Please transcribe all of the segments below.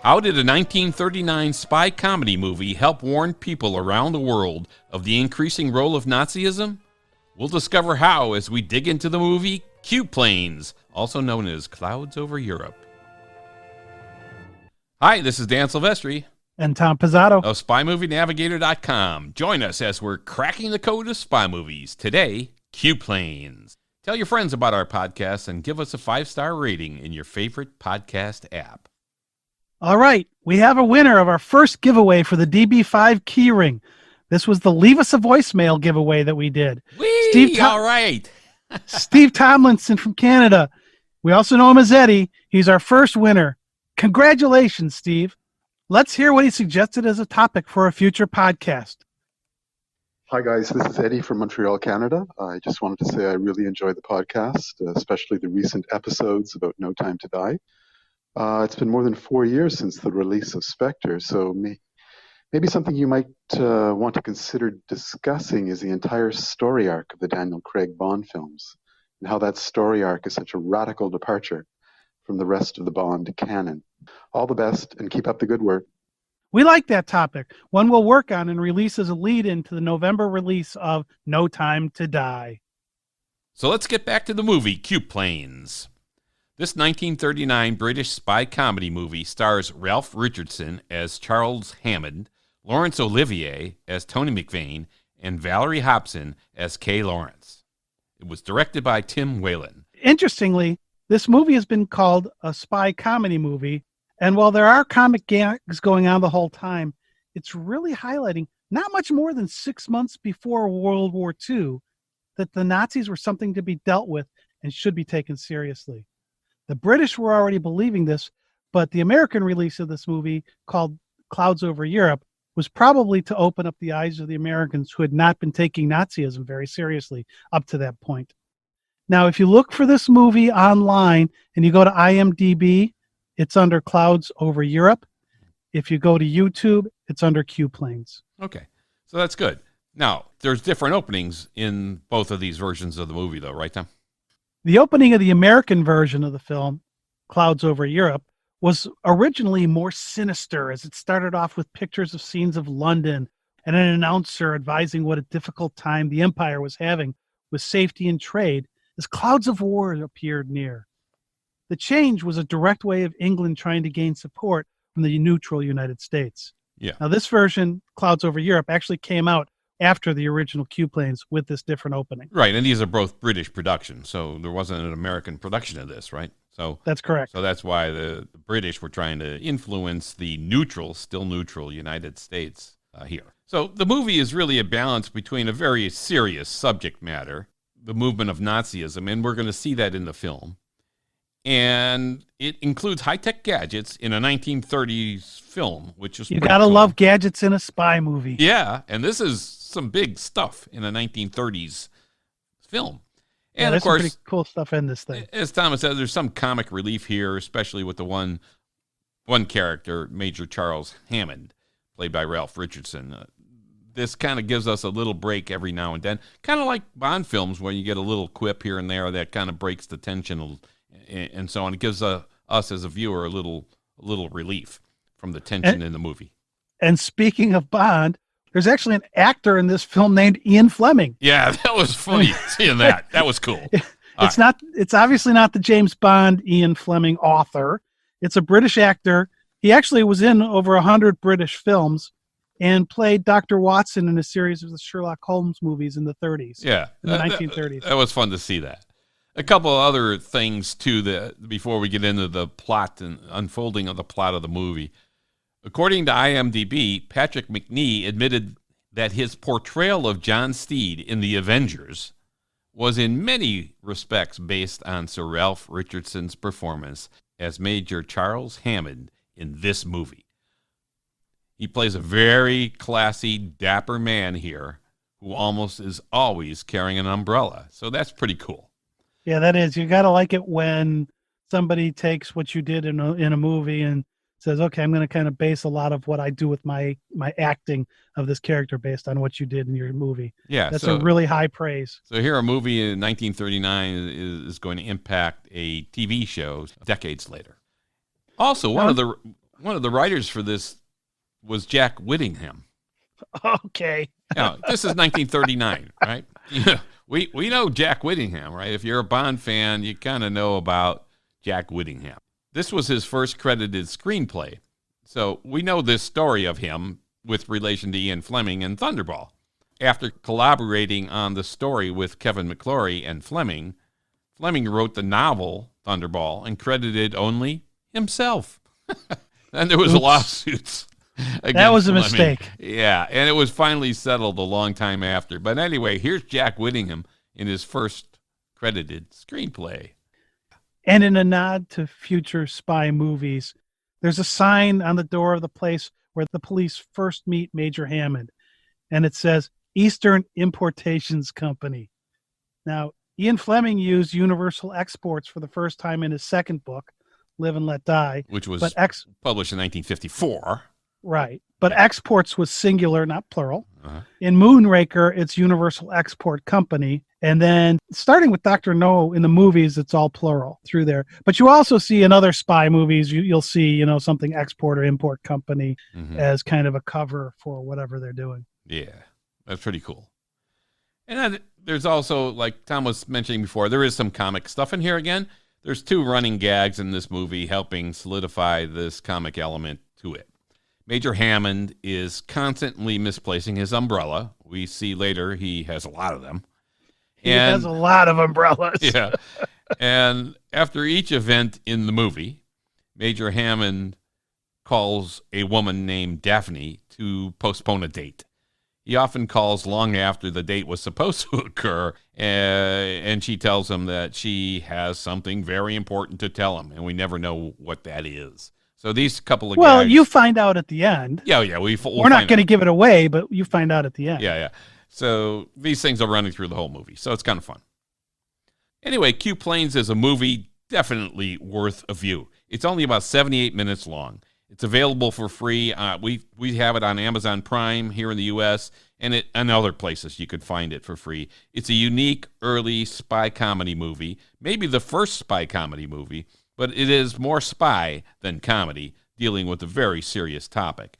How did a 1939 spy comedy movie help warn people around the world of the increasing role of Nazism? We'll discover how as we dig into the movie Q-Planes, also known as Clouds Over Europe. Hi, this is Dan Silvestri. And Tom Pizzato. Of SpyMovieNavigator.com. Join us as we're cracking the code of spy movies. Today, Q-Planes. Tell your friends about our podcast and give us a 5-star rating in your favorite podcast app. All right, we have a winner of our first giveaway for the DB5 keyring. This was the Leave Us a Voicemail giveaway that we did. All right. Steve Tomlinson from Canada. We also know him as Eddie. He's our first winner. Congratulations, Steve. Let's hear what he suggested as a topic for a future podcast. Hi, guys. This is Eddie from Montreal, Canada. I just wanted to say I really enjoyed the podcast, especially the recent episodes about No Time to Die. It's been more than 4 years since the release of Spectre, so maybe something you might want to consider discussing is the entire story arc of the Daniel Craig Bond films, and how that story arc is such a radical departure from the rest of the Bond canon. All the best, and keep up the good work. We like that topic. One we'll work on and release as a lead-in to the November release of No Time to Die. So let's get back to the movie Q-Planes. This 1939 British spy comedy movie stars Ralph Richardson as Charles Hammond, Laurence Olivier as Tony McVeigh, and Valerie Hobson as Kay Lawrence. It was directed by Tim Whalen. Interestingly, this movie has been called a spy comedy movie, and while there are comic gags going on the whole time, it's really highlighting not much more than 6 months before World War II that the Nazis were something to be dealt with and should be taken seriously. The British were already believing this, but the American release of this movie, called Clouds Over Europe, was probably to open up the eyes of the Americans who had not been taking Nazism very seriously up to that point. Now, if you look for this movie online and you go to IMDb, it's under Clouds Over Europe. If you go to YouTube, it's under Q-Planes. Okay, so that's good. Now, there's different openings in both of these versions of the movie, though, right, Tom? The opening of the American version of the film, Clouds Over Europe, was originally more sinister, as it started off with pictures of scenes of London and an announcer advising what a difficult time the empire was having with safety and trade as clouds of war appeared near. The change was a direct way of England trying to gain support from the neutral United States. Yeah. Now, this version, Clouds Over Europe, actually came out after the original Q-Planes with this different opening. Right, and these are both British productions, so there wasn't an American production of this, right? So that's correct. So that's why the British were trying to influence the neutral, still neutral United States here. So the movie is really a balance between a very serious subject matter, the movement of Nazism, and we're going to see that in the film. And it includes high-tech gadgets in a 1930s film, which is you gotta cool. love gadgets in a spy movie. Yeah, and this is some big stuff in a 1930s film. And yeah, of course, some pretty cool stuff in this thing. As Thomas said, there's some comic relief here, especially with the one character, Major Charles Hammond, played by Ralph Richardson. This kind of gives us a little break every now and then, kind of like Bond films where you get a little quip here and there that kind of breaks the tension and so on. It gives us as a viewer a little relief from the tension in the movie. And speaking of Bond, there's actually an actor in this film named Ian Fleming. Yeah, that was funny seeing that. That was cool. It's obviously not the James Bond Ian Fleming author. It's a British actor. He actually was in over 100 British films and played Dr. Watson in a series of the Sherlock Holmes movies in the 30s. Yeah. In the 1930s. That was fun to see that. A couple of other things, too, before we get into the plot and unfolding of the plot of the movie. According to IMDb, Patrick McNee admitted that his portrayal of John Steed in The Avengers was in many respects based on Sir Ralph Richardson's performance as Major Charles Hammond in this movie. He plays a very classy, dapper man here who almost is always carrying an umbrella. So that's pretty cool. Yeah, that is. You got to like it when somebody takes what you did in a movie and says, okay, I'm going to kind of base a lot of what I do with my acting of this character based on what you did in your movie. Yeah. That's a really high praise. So here a movie in 1939 is going to impact a TV show decades later. Also, one of the one of the writers for this was Jack Whittingham. Okay. Now, this is 1939, right? Yeah, we know Jack Whittingham, right? If you're a Bond fan, you kind of know about Jack Whittingham. This was his first credited screenplay. So we know this story of him with relation to Ian Fleming and Thunderball. After collaborating on the story with Kevin McClory and Fleming wrote the novel Thunderball and credited only himself. And there was lawsuits. That was a Fleming. mistake. Yeah, and it was finally settled a long time after. But anyway, here's Jack Whittingham in his first credited screenplay. And in a nod to future spy movies, there's a sign on the door of the place where the police first meet Major Hammond, and it says Eastern Importations Company. Now, Ian Fleming used Universal Exports for the first time in his second book, Live and Let Die, which was published in 1954. Right. But exports was singular, not plural. Uh-huh. In Moonraker, it's Universal Export Company. And then starting with Dr. No in the movies, it's all plural through there. But you also see in other spy movies, you'll see, something export or import company as kind of a cover for whatever they're doing. Yeah, that's pretty cool. And then there's also, like Tom was mentioning before, there is some comic stuff in here again. There's 2 running gags in this movie helping solidify this comic element to it. Major Hammond is constantly misplacing his umbrella. We see later he has a lot of them. He has a lot of umbrellas. Yeah. And after each event in the movie, Major Hammond calls a woman named Daphne to postpone a date. He often calls long after the date was supposed to occur, and she tells him that she has something very important to tell him, and we never know what that is. So these couple of gags, you find out at the end. Yeah. We're not going to give it away, but you find out at the end. Yeah. So these things are running through the whole movie, so it's kind of fun. Anyway, Q Planes is a movie definitely worth a view. It's only about 78 minutes long. It's available for free. We have it on Amazon Prime here in the U.S. and other places you could find it for free. It's a unique early spy comedy movie, maybe the first spy comedy movie, but it is more spy than comedy, dealing with a very serious topic.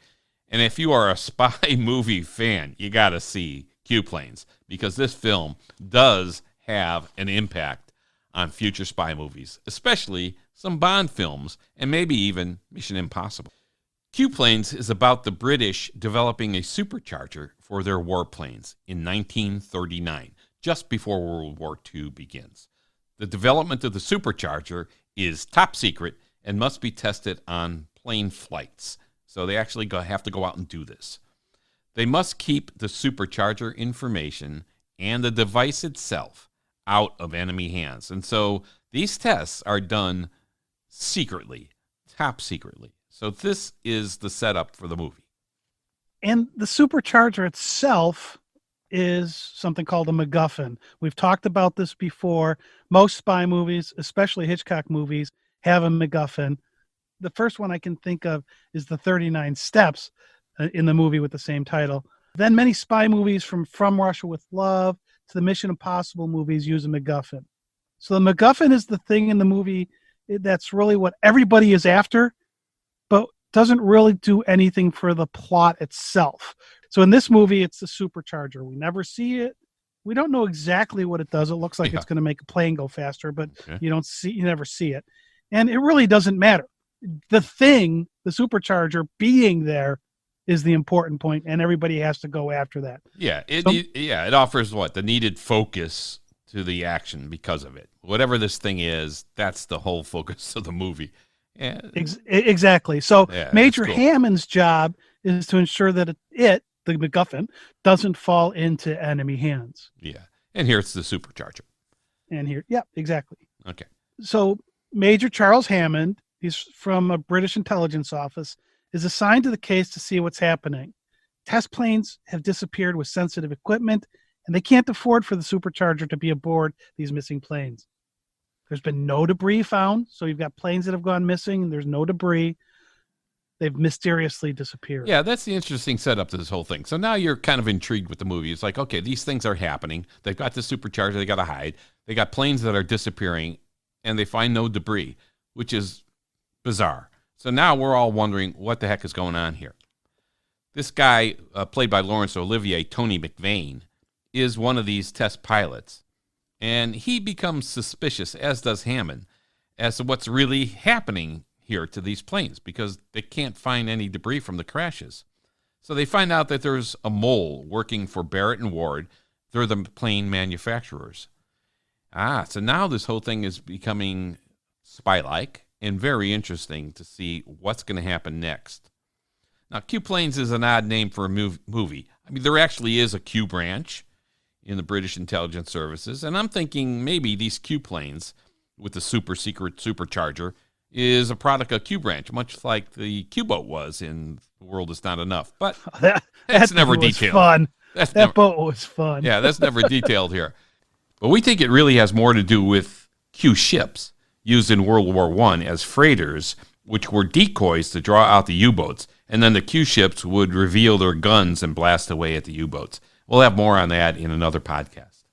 And if you are a spy movie fan, you got to see Q Planes, because this film does have an impact on future spy movies, especially some Bond films, and maybe even Mission Impossible. Q Planes is about the British developing a supercharger for their warplanes in 1939, just before World War II begins. The development of the supercharger is top secret and must be tested on plane flights. So they actually have to go out and do this. They must keep the supercharger information and the device itself out of enemy hands. And so these tests are done secretly, top secretly. So this is the setup for the movie. And the supercharger itself is something called a MacGuffin. We've talked about this before. Most spy movies, especially Hitchcock movies, have a MacGuffin. The first one I can think of is the 39 Steps in the movie with the same title. Then many spy movies from Russia with Love to the Mission Impossible movies use a MacGuffin. So the MacGuffin is the thing in the movie that's really what everybody is after, but doesn't really do anything for the plot itself. So in this movie, it's the supercharger. We never see it. We don't know exactly what it does. It looks like it's going to make a plane go faster, but you never see it. And it really doesn't matter. The thing, the supercharger being there, is the important point, and everybody has to go after that. Yeah, it offers the needed focus to the action because of it. Whatever this thing is, that's the whole focus of the movie. Exactly. So Major Hammond's job is to ensure that the MacGuffin, doesn't fall into enemy hands. Yeah, and here it's the supercharger. And here, yeah, exactly. Okay. So Major Charles Hammond, he's from a British intelligence office, is assigned to the case to see what's happening. Test planes have disappeared with sensitive equipment, and they can't afford for the supercharger to be aboard these missing planes. There's been no debris found, so you've got planes that have gone missing, and there's no debris. They've mysteriously disappeared. Yeah, that's the interesting setup to this whole thing. So now you're kind of intrigued with the movie. It's like, okay, these things are happening. They've got the supercharger. They got to hide. They got planes that are disappearing, and they find no debris, which is bizarre. So now we're all wondering what the heck is going on here. This guy, played by Laurence Olivier, Tony McVeigh, is one of these test pilots. And he becomes suspicious, as does Hammond, as to what's really happening here to these planes because they can't find any debris from the crashes. So they find out that there's a mole working for Barrett and Ward. They're the plane manufacturers. So now this whole thing is becoming spy-like and very interesting to see what's going to happen next. Now, Q Planes is an odd name for a movie. I mean, there actually is a Q branch in the British intelligence services, and I'm thinking maybe these Q planes with the super secret supercharger is a product of Q branch, much like the Q boat was in The World Is Not Enough. But that's never detailed. Fun. That boat was fun. Yeah, that's never detailed here. But we think it really has more to do with Q ships used in World War I as freighters, which were decoys to draw out the U-boats, and then the Q ships would reveal their guns and blast away at the U-boats. We'll have more on that in another podcast.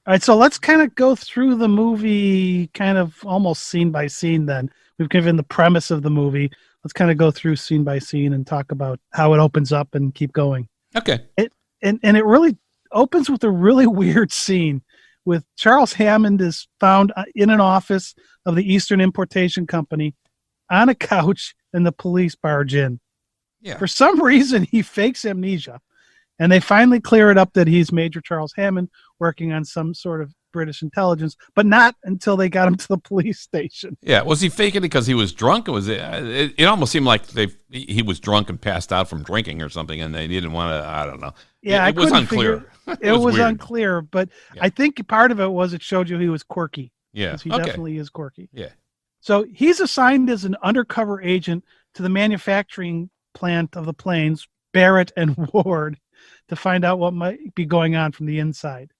All right, so let's kind of go through the movie kind of almost scene by scene then. We've given the premise of the movie. Let's kind of go through scene by scene and talk about how it opens up and keep going. Okay. And it really opens with a really weird scene with Charles Hammond is found in an office of the Eastern Importation Company on a couch and the police barge in. Yeah. For some reason, he fakes amnesia. And they finally clear it up that he's Major Charles Hammond working on some sort of British intelligence, but not until they got him to the police station. Yeah, was he faking it because he was drunk? Or was it almost seemed like he was drunk and passed out from drinking or something, and they didn't want to, I don't know. Yeah, it was unclear. It was weird. unclear, but Yeah. I think part of it was it showed you he was quirky. Yeah, He definitely is quirky. Yeah. So he's assigned as an undercover agent to the manufacturing plant of the planes, Barrett and Ward, to find out what might be going on from the inside.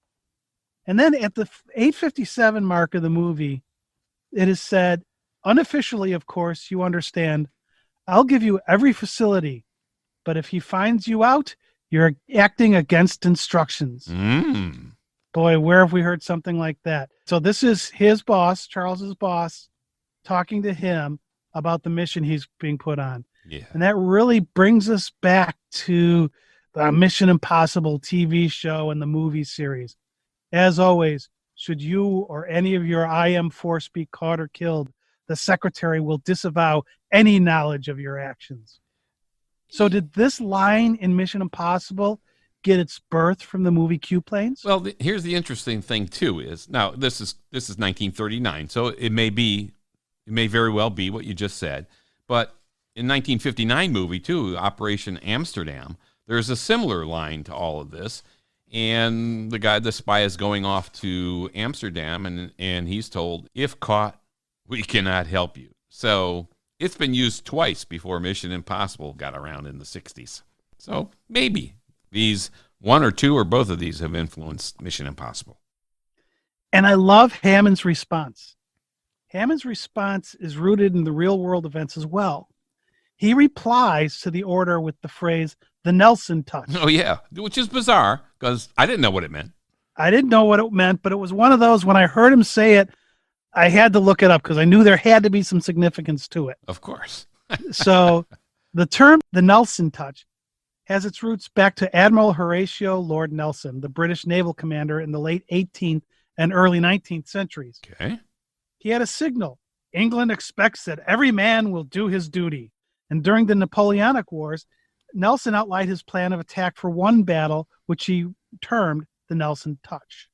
And then at the 8:57 mark of the movie, it is said, unofficially, of course, you understand, I'll give you every facility, but if he finds you out, you're acting against instructions. Boy, where have we heard something like that? So this is his boss, Charles's boss, talking to him about the mission he's being put on. Yeah. And that really brings us back to the Mission Impossible TV show and the movie series. As always, should you or any of your IM force be caught or killed, the secretary will disavow any knowledge of your actions. So did this line in Mission Impossible get its birth from the movie Q Planes? Well, here's the interesting thing too is now this is 1939, so it may very well be what you just said, but in 1959 movie too, Operation Amsterdam, there's a similar line to all of this, and the spy is going off to Amsterdam, and he's told, if caught, we cannot help you. So it's been used twice before Mission Impossible got around in the 60s. So maybe these one or two or both of these have influenced Mission Impossible. And I love Hammond's response. Hammond's response is rooted in the real world events as well. He replies to the order with the phrase, the Nelson touch. Oh, yeah, which is bizarre because I didn't know what it meant. I didn't know what it meant, but it was one of those, when I heard him say it, I had to look it up because I knew there had to be some significance to it. Of course. So the term, the Nelson touch, has its roots back to Admiral Horatio Lord Nelson, the British naval commander in the late 18th and early 19th centuries. Okay. He had a signal. England expects that every man will do his duty. And during the Napoleonic Wars, Nelson outlined his plan of attack for one battle, which he termed the Nelson touch.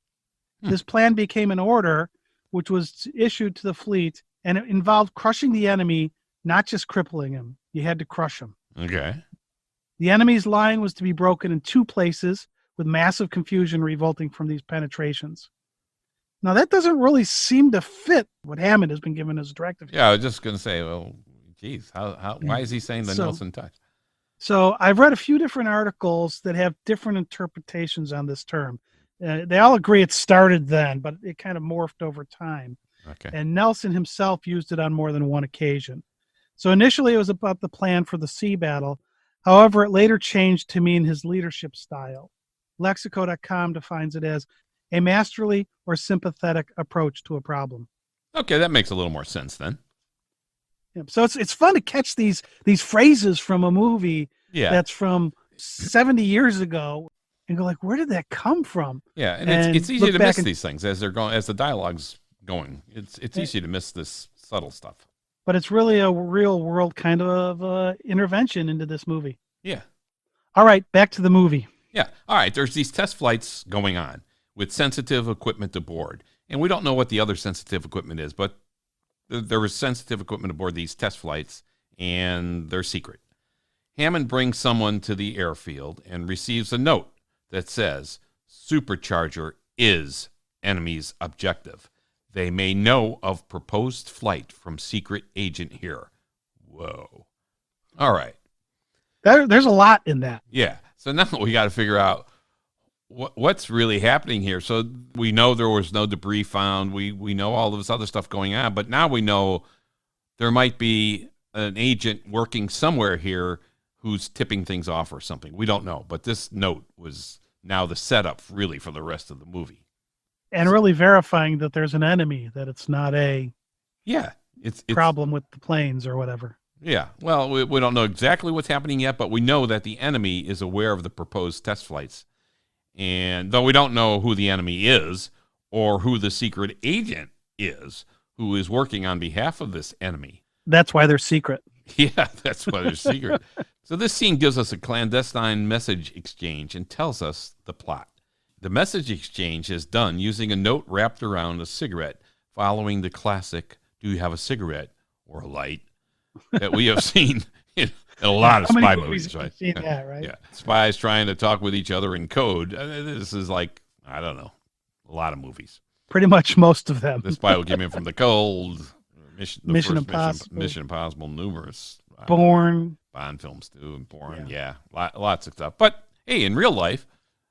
This plan became an order which was issued to the fleet, and it involved crushing the enemy, not just crippling him. You had to crush him. Okay. The enemy's line was to be broken in two places, with massive confusion resulting from these penetrations. Now, that doesn't really seem to fit what Hammond has been given as a directive. Yeah, I was just going to say, well, geez, why is he saying the Nelson touch? So I've read a few different articles that have different interpretations on this term. They all agree it started then, but it kind of morphed over time. Okay. And Nelson himself used it on more than one occasion. So initially it was about the plan for the sea battle. However, it later changed to mean his leadership style. Lexico.com defines it as a masterly or sympathetic approach to a problem. Okay, that makes a little more sense then. Yeah. So it's fun to catch these phrases from a movie that's from 70 years ago and go like, where did that come from? Yeah, and And it's easy look to back miss and- these things as they're going, as the dialogue's going. It's easy to miss this subtle stuff. But it's really a real world kind of intervention into this movie. Yeah. All right, back to the movie. Yeah. All right. There's these test flights going on with sensitive equipment aboard. And we don't know what the other sensitive equipment is, but there was sensitive equipment aboard these test flights, and they're secret. Hammond brings someone to the airfield and receives a note that says, Supercharger is enemy's objective. They may know of proposed flight from secret agent here. Whoa. All right. There's a lot in that. Yeah. So now we got to figure out what's really happening here. So we know there was no debris found. We know all of this other stuff going on, but now we know there might be an agent working somewhere here who's tipping things off or something. We don't know, but this note was now the setup really for the rest of the movie. And really verifying that there's an enemy, that it's not a it's problem with the planes or whatever. Yeah. Well, we don't know exactly what's happening yet, but we know that the enemy is aware of the proposed test flights. And though we don't know who the enemy is or who the secret agent is who is working on behalf of this enemy. That's why they're secret. Yeah, that's why they're secret. So this scene gives us a clandestine message exchange and tells us the plot. The message exchange is done using a note wrapped around a cigarette, following the classic, do you have a cigarette or a light, that we have seen in a lot of spy movies, right? Seen that, right? Yeah. Spies trying to talk with each other in code. This is like, I don't know, a lot of movies. Pretty much most of them. The spy will give in from the cold. Mission Impossible. Mission Impossible, numerous. Bourne. Bond films too, and Bourne. Yeah. Lots of stuff. But hey, in real life,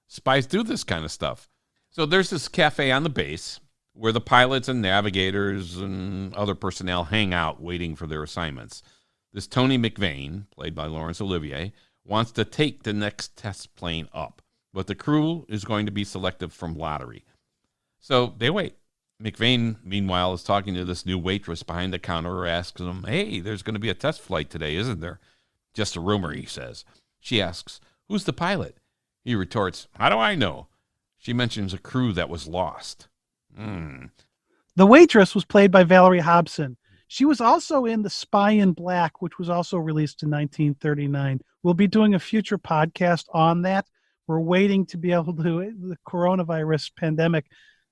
spies do this kind of stuff. So there's this cafe on the base where the pilots and navigators and other personnel hang out waiting for their assignments. This Tony McVane, played by Laurence Olivier, wants to take the next test plane up, but the crew is going to be selected from lottery. So they wait. McVane, meanwhile, is talking to this new waitress behind the counter who asks him, hey, there's going to be a test flight today, isn't there? Just a rumor, he says. She asks, who's the pilot? He retorts, how do I know? She mentions a crew that was lost. The waitress was played by Valerie Hobson. She was also in The Spy in Black, which was also released in 1939. We'll be doing a future podcast on that. We're waiting to be able to, the coronavirus pandemic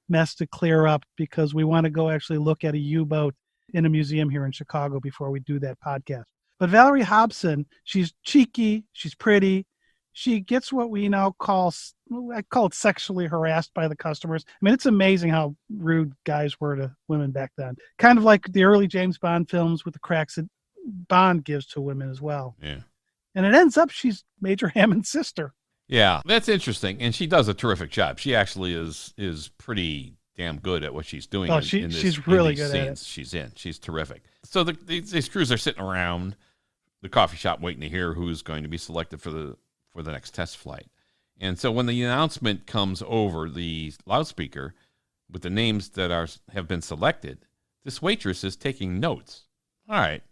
mess to clear up, because we want to go actually look at a U-boat in a museum here in Chicago before we do that podcast. But Valerie Hobson, she's cheeky, she's pretty. She gets what we now call it sexually harassed by the customers. I mean, it's amazing how rude guys were to women back then. Kind of like the early James Bond films with the cracks that Bond gives to women as well. Yeah. And it ends up she's Major Hammond's sister. Yeah, that's interesting. And she does a terrific job. She actually is pretty damn good at what she's doing. Oh, she's really good at it. She's in. She's terrific. So these crews are sitting around the coffee shop waiting to hear who's going to be selected for the next test flight. And so when the announcement comes over the loudspeaker with the names that have been selected, this waitress is taking notes. All right.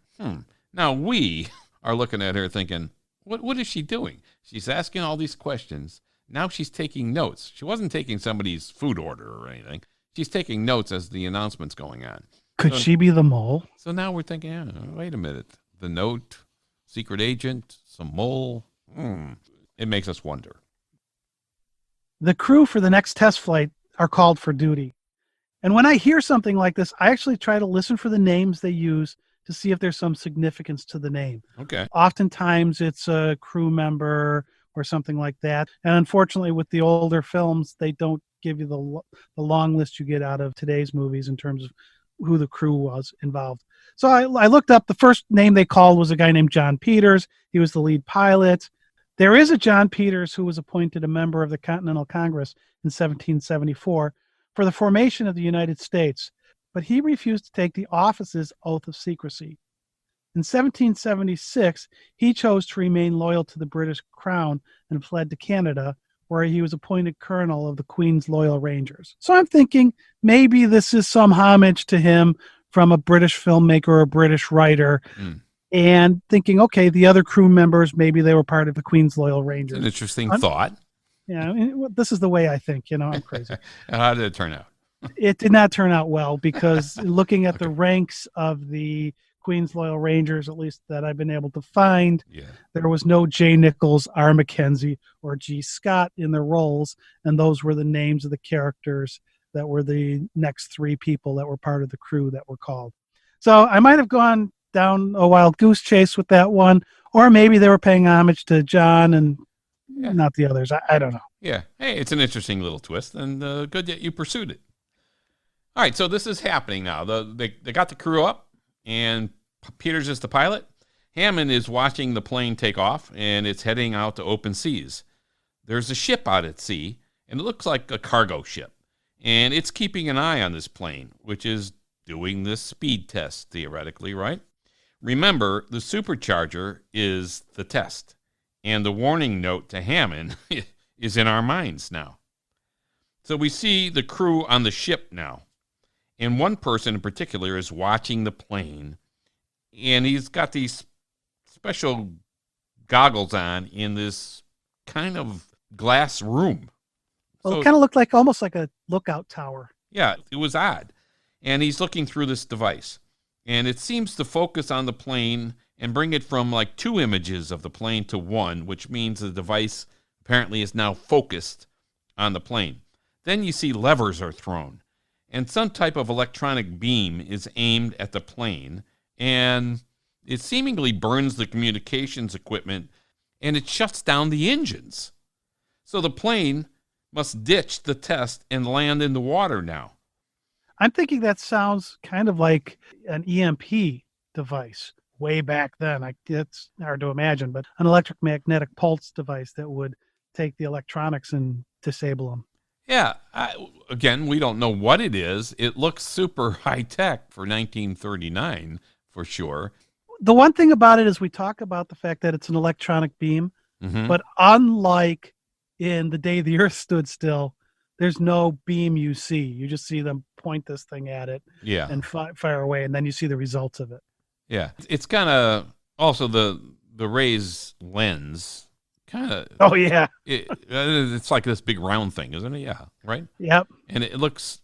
Now we are looking at her thinking, what is she doing? She's asking all these questions. Now she's taking notes. She wasn't taking somebody's food order or anything. She's taking notes as the announcement's going on. Could she be the mole? So now we're thinking, wait a minute. The note, secret agent, some mole. It makes us wonder. The crew for the next test flight are called for duty. And when I hear something like this, I actually try to listen for the names they use to see if there's some significance to the name. Okay. Oftentimes it's a crew member or something like that. And unfortunately, with the older films, they don't give you the long list you get out of today's movies in terms of who the crew was involved. So I looked up. The first name they called was a guy named John Peters. He was the lead pilot. There is a John Peters who was appointed a member of the Continental Congress in 1774 for the formation of the United States, but he refused to take the office's oath of secrecy. In 1776, he chose to remain loyal to the British Crown and fled to Canada, where he was appointed colonel of the Queen's Loyal Rangers. So I'm thinking maybe this is some homage to him from a British filmmaker or a British writer, Mm. and thinking, okay, the other crew members, maybe they were part of the Queen's Loyal Rangers. It's an interesting thought. Yeah, this is the way I think. I'm crazy. How did it turn out? It did not turn out well because looking at the Okay. ranks of the Queen's Loyal Rangers, at least that I've been able to find, Yeah. there was no J. Nichols, R. Mackenzie, or G. Scott in their roles, and those were the names of the characters that were the next three people that were part of the crew that were called. So I might have gone down a wild goose chase with that one, or maybe they were paying homage to John and not the others. I don't know. Yeah. Hey, it's an interesting little twist, and good that you pursued it. All right, so this is happening now. They got the crew up, and Peters is the pilot. Hammond is watching the plane take off, and it's heading out to open seas. There's a ship out at sea, and it looks like a cargo ship. And it's keeping an eye on this plane, which is doing this speed test, theoretically, right? Remember, the supercharger is the test, and the warning note to Hammond is in our minds now. So we see the crew on the ship now, and one person in particular is watching the plane, and he's got these special goggles on in this kind of glass room. Well, So- it kind of looked like almost like a lookout tower. Yeah, it was odd. And he's looking through this device, and it seems to focus on the plane and bring it from like two images of the plane to one, which means the device apparently is now focused on the plane. Then you see levers are thrown, and some type of electronic beam is aimed at the plane, and it seemingly burns the communications equipment, and it shuts down the engines. So the plane must ditch the test and land in the water now. I'm thinking that sounds kind of like an EMP device way back then. It's hard to imagine, but an electromagnetic pulse device that would take the electronics and disable them. Yeah, again, we don't know what it is. It looks super high tech for 1939 for sure. The one thing about it is we talk about the fact that it's an electronic beam, Mhm. but unlike in The Day the Earth Stood Still, there's no beam you see. You just see them point this thing at it Yeah, and fire away, and then you see the results of it. yeah. It's kind of also the Ray's lens. Kind of. Oh, yeah. It's like this big round thing, isn't it? Yeah, right. Yep. And it looks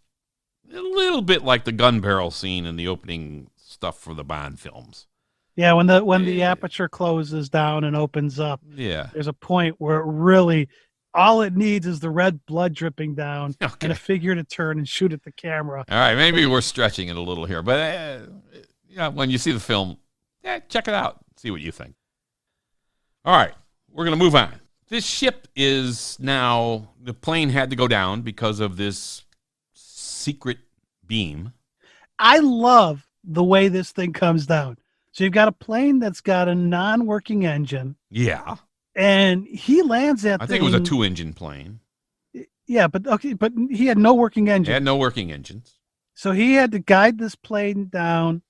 a little bit like the gun barrel scene in the opening stuff for the Bond films. Yeah, when the aperture closes down and opens up, Yeah. there's a point where it really all it needs is the red blood dripping down Okay. and a figure to turn and shoot at the camera. All right, maybe we're stretching it a little here, but yeah, when you see the film, check it out. See what you think. All right, we're going to move on. This ship is now, the plane had to go down because of this secret beam. I love the way this thing comes down. So you've got a plane that's got a non-working engine, Yeah. and he lands that I thing. think it was a 2-engine plane. Yeah, but he had no working It engine. had no working engines. So he had to guide this plane down,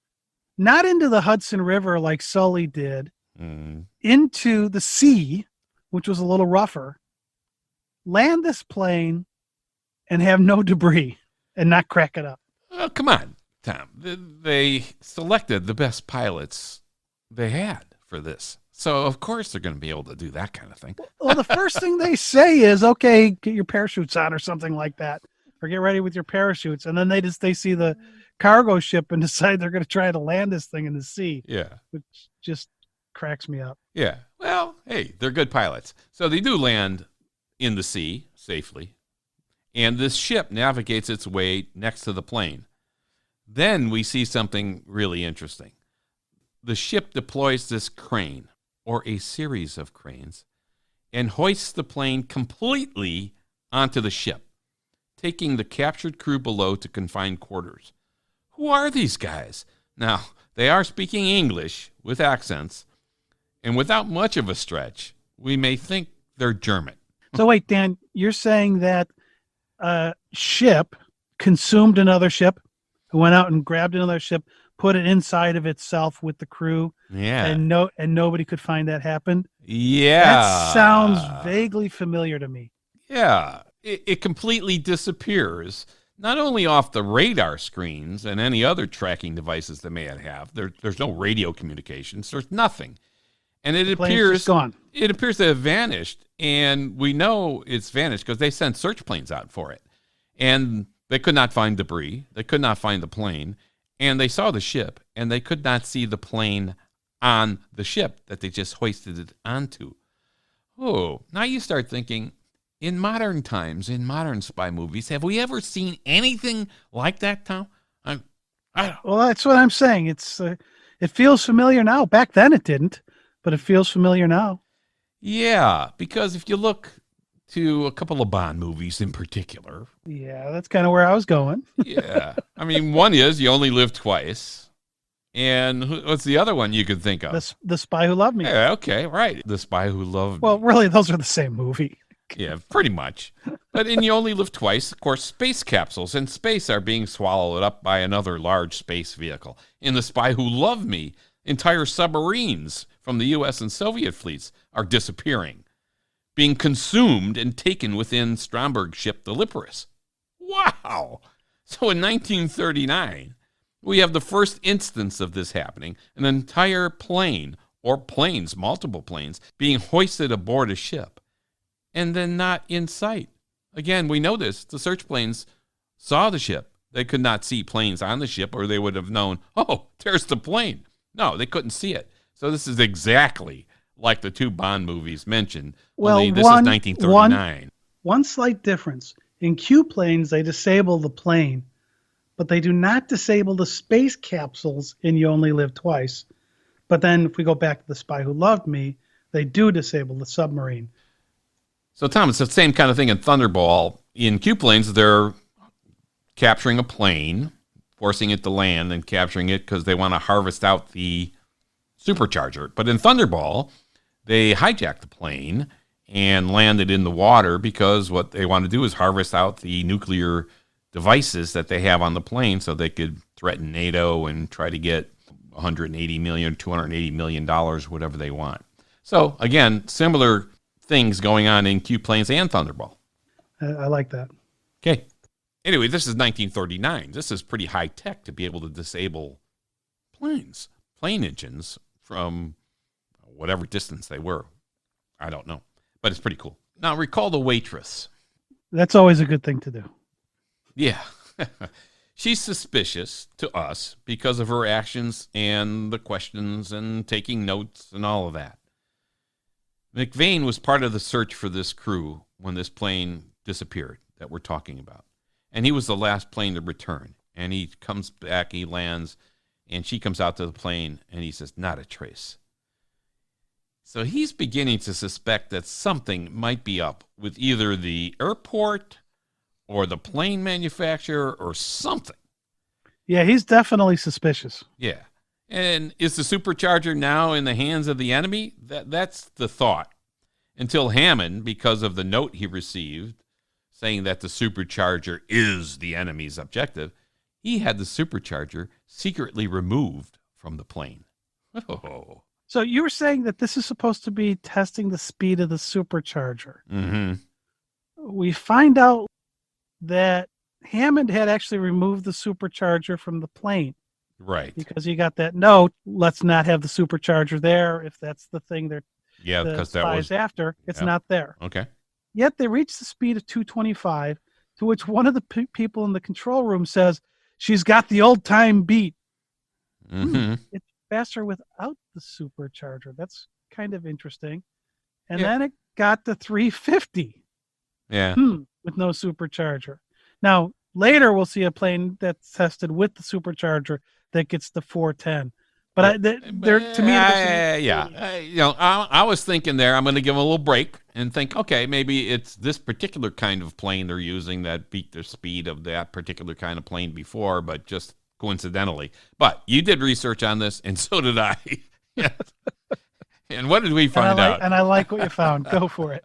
not into the Hudson River like Sully did, Mm. into the sea, which was a little rougher, land this plane and have no debris and not crack it up. Oh, come on, Tom. They selected the best pilots they had for this. So, of course, they're going to be able to do that kind of thing. Well, the first thing they say is, okay, get your parachutes on or something like that, or get ready with your parachutes. And then they see the cargo ship and decide they're going to try to land this thing in the sea, Yeah. which just cracks me up. Yeah. Well, hey, they're good pilots. So they do land in the sea safely. And this ship navigates its way next to the plane. Then we see something really interesting. The ship deploys this crane, or a series of cranes, and hoists the plane completely onto the ship, taking the captured crew below to confined quarters. Who are these guys? Now, they are speaking English with accents, and without much of a stretch, we may think they're German. So wait, Dan, you're saying that a ship consumed another ship, went out and grabbed another ship, put it inside of itself with the crew, Yeah. and nobody could find that happened? Yeah. That sounds vaguely familiar to me. Yeah. It completely disappears. not only off the radar screens and any other tracking devices they may have. There's no radio communications. There's nothing. And it appears gone. It appears to have vanished, and we know it's vanished because they sent search planes out for it. And they could not find debris. They could not find the plane. And they saw the ship, and they could not see the plane on the ship that they just hoisted it onto. Oh, now you start thinking, in modern times, in modern spy movies, have we ever seen anything like that, Tom? Well, that's what I'm saying. It feels familiar now. Back then it didn't, but it feels familiar now. Yeah, because if you look to a couple of Bond movies in particular. Yeah, that's kind of where I was going. Yeah. I mean, one is You Only Live Twice. And what's the other one you could think of? The Spy Who Loved Me. Yeah, okay, right. The Spy Who Loved Me. Well, really, those are the same movie. Yeah, pretty much. But in You Only Live Twice, of course, space capsules in space are being swallowed up by another large space vehicle. In The Spy Who Loved Me, entire submarines from the U.S. and Soviet fleets are disappearing, being consumed and taken within Stromberg's ship, the Liparus. Wow! So in 1939, we have the first instance of this happening, an entire plane, or planes, multiple planes, being hoisted aboard a ship, and then not in sight. Again, we know this. The search planes saw the ship. They could not see planes on the ship, or they would have known, oh, there's the plane. No, they couldn't see it. So this is exactly like the two Bond movies mentioned. Well, only this is 1939. One slight difference. In Q planes, they disable the plane, but they do not disable the space capsules in You Only Live Twice. But then if we go back to The Spy Who Loved Me, they do disable the submarine. So, Tom, it's the same kind of thing in Thunderball. In Q planes, they're capturing a plane, forcing it to land, and capturing it because they want to harvest out the supercharger. But in Thunderball, they hijack the plane and land it in the water because what they want to do is harvest out the nuclear devices that they have on the plane so they could threaten NATO and try to get $180 million, $280 million, whatever they want. So, again, similar things going on in Q planes and Thunderball. I like that. Okay. Anyway, this is 1939. This is pretty high tech to be able to disable plane engines from whatever distance they were. I don't know, but it's pretty cool. Now, recall the waitress. That's always a good thing to do. Yeah. She's suspicious to us because of her actions and the questions and taking notes and all of that. McVane was part of the search for this crew when this plane disappeared that we're talking about. And he was the last plane to return. And he comes back, he lands, and she comes out to the plane, and he says, not a trace. So he's beginning to suspect that something might be up with either the airport or the plane manufacturer or something. Yeah, he's definitely suspicious. Yeah. And is the supercharger now in the hands of the enemy? That's the thought. Until Hammond, because of the note he received saying that the supercharger is the enemy's objective, he had the supercharger secretly removed from the plane. Oh. So you were saying that this is supposed to be testing the speed of the supercharger. Mm-hmm. We find out that Hammond had actually removed the supercharger from the plane. Right. Because he got that note, let's not have the supercharger there. If that's the thing they're because that was after, it's not there. Okay. Yet they reach the speed of 225, to which one of the people in the control room says, she's got the old time beat. Mm-hmm. It's faster without the supercharger. That's kind of interesting. And then it got to 350. Yeah. With no supercharger. Now, later we'll see a plane that's tested with the supercharger that gets to 410. But to me, I was thinking there, I'm going to give them a little break and think, okay, maybe it's this particular kind of plane they're using that beat the speed of that particular kind of plane before, but just coincidentally. But you did research on this, and so did I. And what did we find out? And I like what you found. Go for it.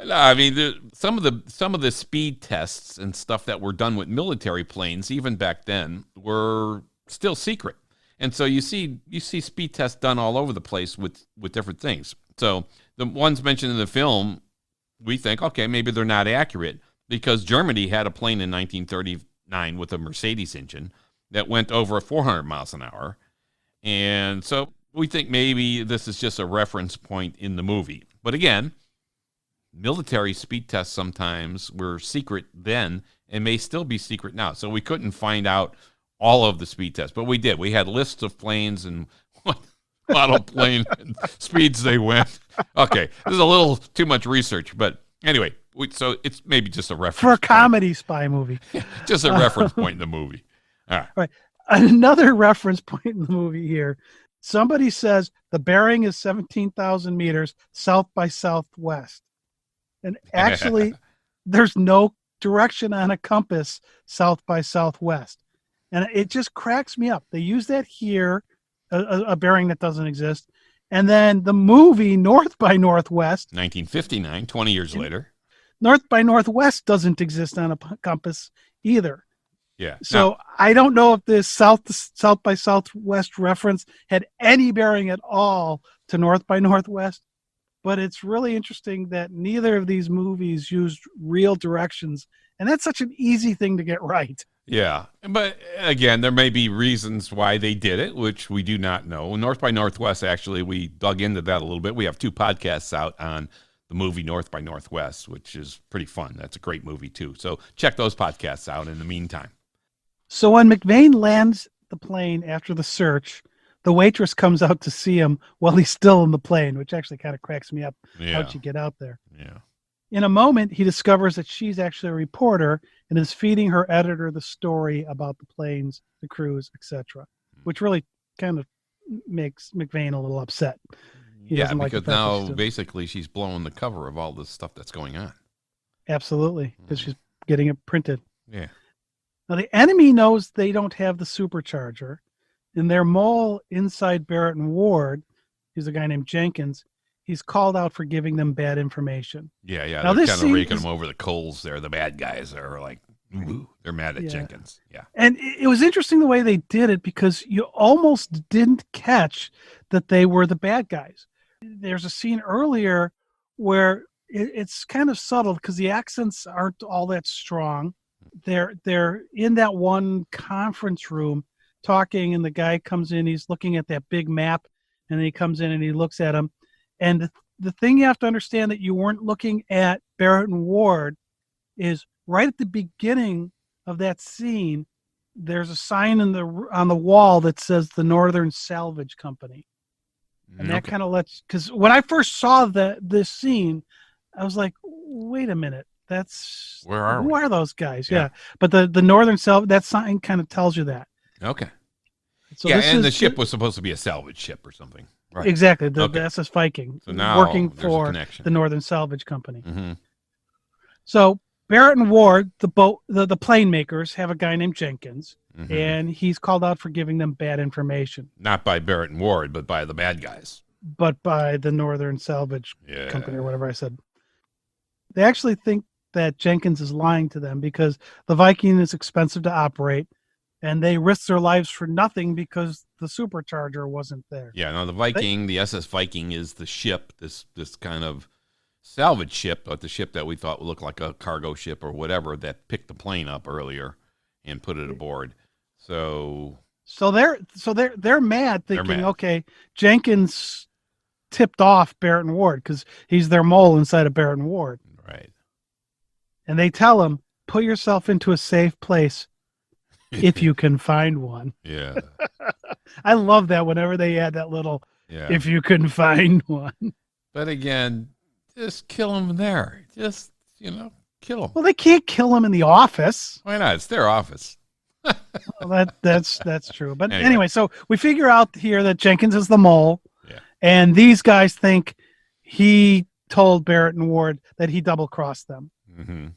No, I mean, some of the speed tests and stuff that were done with military planes, even back then, were still secret. And so you see speed tests done all over the place with different things. So the ones mentioned in the film, we think, okay, maybe they're not accurate because Germany had a plane in 1939 9 with a Mercedes engine that went over 400 miles an hour. And so we think maybe this is just a reference point in the movie. But again, military speed tests sometimes were secret then and may still be secret now. So we couldn't find out all of the speed tests, but we did. We had lists of planes and what model plane and speeds they went. Okay, this is a little too much research, but anyway, so it's maybe just a reference for a point. comedy spy movie. Just a reference point in the movie. All right. Another reference point in the movie here. Somebody says the bearing is 17,000 meters south by southwest. And actually, there's no direction on a compass south by southwest. And it just cracks me up. They use that here, a bearing that doesn't exist. And then the movie North by Northwest. 1959, 20 years later. North by Northwest doesn't exist on a compass either. Yeah. So I don't know if this South by Southwest reference had any bearing at all to North by Northwest, but it's really interesting that neither of these movies used real directions, and that's such an easy thing to get right. Yeah, but again, there may be reasons why they did it, which we do not know. North by Northwest, actually, we dug into that a little bit. We have 2 podcasts out on the movie North by Northwest, which is pretty fun. That's a great movie, too. So check those podcasts out in the meantime. So when McVane lands the plane after the search, the waitress comes out to see him while he's still in the plane, which actually kind of cracks me up. Yeah. How'd you get out there? Yeah. In a moment, he discovers that she's actually a reporter and is feeding her editor the story about the planes, the crews, etc., which really kind of makes McVane a little upset. He Yeah, doesn't like because the fact that now she's basically she's blowing the cover of all this stuff that's going on. absolutely, because she's getting it printed. Yeah. Now, the enemy knows they don't have the supercharger, and their mole inside Barrett and Ward, he's a guy named Jenkins, he's called out for giving them bad information. Yeah, yeah. Now, They're this kind of scene raking is- them over the coals there. The bad guys are like, ooh, they're mad at Yeah. Jenkins. Yeah. And it was interesting the way they did it because you almost didn't catch that they were the bad guys. There's a scene earlier where it's kind of subtle because the accents aren't all that strong. They're in that one conference room talking, and the guy comes in, he's looking at that big map, and then he comes in and he looks at him. And the thing you have to understand that you weren't looking at Barrett and Ward is right at the beginning of that scene, there's a sign on the wall that says the Northern Salvage Company. And that kind of lets, because when I first saw this scene, I was like, wait a minute, who are those guys? Yeah. But the Northern Salvage, that sign kind of tells you that. Okay. So yeah, and the ship was supposed to be a salvage ship or something. Right. Exactly. The SS Viking, so now working for the Northern Salvage Company. Mm-hmm. So Barrett and Ward, the plane makers, have a guy named Jenkins, and he's called out for giving them bad information. Not by Barrett and Ward, but by the bad guys. But by the Northern Salvage Company or whatever I said. They actually think that Jenkins is lying to them because the Viking is expensive to operate, and they risk their lives for nothing because the supercharger wasn't there. Yeah, no, the Viking, the SS Viking is the ship, this kind of salvage ship, but the ship that we thought would look like a cargo ship or whatever that picked the plane up earlier and put it aboard. So they're mad, thinking, okay, Jenkins tipped off Barrett and Ward because he's their mole inside of Barrett and Ward. Right. And they tell him, put yourself into a safe place if you can find one. Yeah. I love that whenever they add that little, if you can find one. But again, just kill him there. Just, kill him. Well, they can't kill him in the office. Why not? It's their office. Well, that's true. But anyway, so we figure out here that Jenkins is the mole. Yeah. And these guys think he told Barrett and Ward that he double-crossed them. Mm-hmm.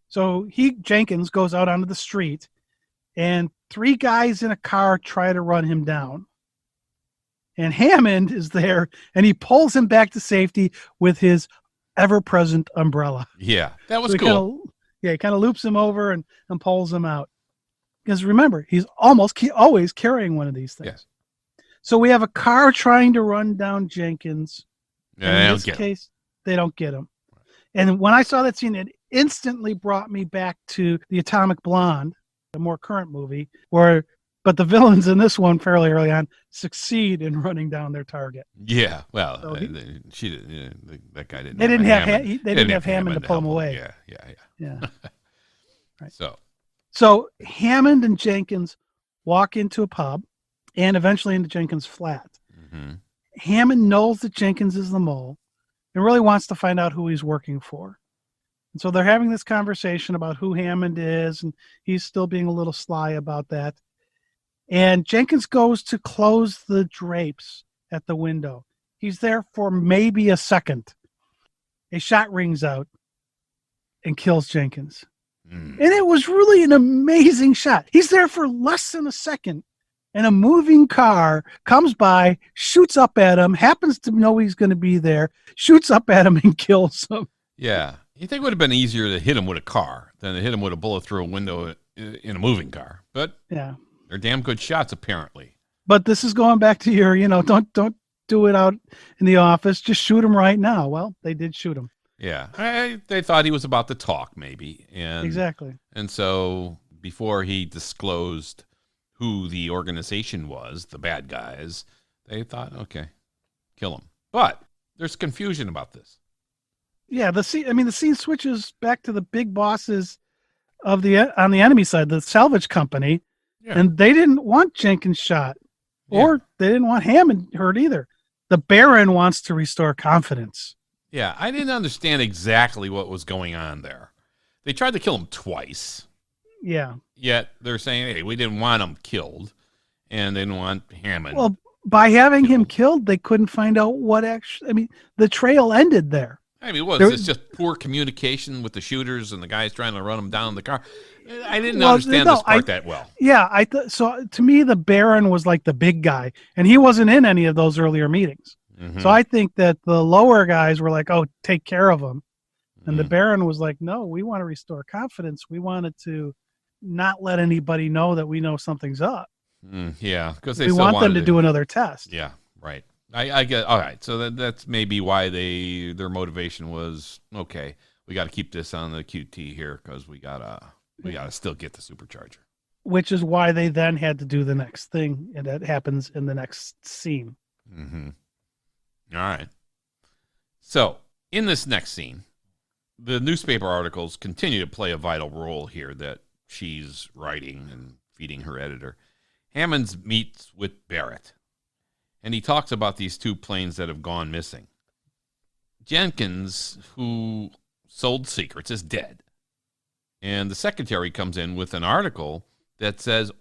So Jenkins goes out onto the street, and 3 guys in a car try to run him down. And Hammond is there, and he pulls him back to safety with his ever-present umbrella. Yeah, that was so cool. He kind of loops him over and pulls him out. Because remember, he's always carrying one of these things. Yes. So we have a car trying to run down Jenkins. Yeah, in this case, they don't get him. And when I saw that scene, it instantly brought me back to the Atomic Blonde. a more current movie, but the villains in this one fairly early on succeed in running down their target. Yeah, well, So she didn't. That guy didn't. They didn't have Hammond. they didn't have Hammond to pull help him away. Yeah. Right. So Hammond and Jenkins walk into a pub and eventually into Jenkins' flat. mm-hmm. Hammond knows that Jenkins is the mole and really wants to find out who he's working for. And so they're having this conversation about who Hammond is, and he's still being a little sly about that. And Jenkins goes to close the drapes at the window. He's there for maybe a second. A shot rings out and kills Jenkins. And it was really an amazing shot. He's there for less than a second, and a moving car comes by, shoots up at him, happens to know he's going to be there, shoots up at him and kills him. Yeah. You think it would have been easier to hit him with a car than to hit him with a bullet through a window in a moving car. But yeah, they're damn good shots, apparently. But this is going back to your, don't do it out in the office. Just shoot him right now. Well, they did shoot him. Yeah. They thought he was about to talk, maybe. Exactly. And so before he disclosed who the organization was, the bad guys, they thought, okay, kill him. But there's confusion about this. Yeah, the scene switches back to the big bosses on the enemy side, the salvage company, and they didn't want Jenkins shot, or they didn't want Hammond hurt either. The Baron wants to restore confidence. Yeah, I didn't understand exactly what was going on there. They tried to kill him twice. Yeah. Yet they're saying, hey, we didn't want him killed, and they didn't want Hammond. Well, by having him killed, they couldn't find out what actually. I mean, the trail ended there. I mean, was this just poor communication with the shooters and the guys trying to run them down in the car? I didn't understand this part that well. Yeah, so to me, the Baron was like the big guy, and he wasn't in any of those earlier meetings. Mm-hmm. So I think that the lower guys were like, "Oh, take care of him," and the Baron was like, "No, we want to restore confidence. We wanted to not let anybody know that we know something's up. Yeah, because we want them to do another test." Yeah, right. I get. All right, so that's maybe why their motivation was, okay, we got to keep this on the QT here because we gotta still get the supercharger. Which is why they then had to do the next thing, and that happens in the next scene. Mm-hmm. All right. So in this next scene, the newspaper articles continue to play a vital role here that she's writing and feeding her editor. Hammond meets with Barrett, and he talks about these two planes that have gone missing. Jenkins, who sold secrets, is dead. And the secretary comes in with an article that says,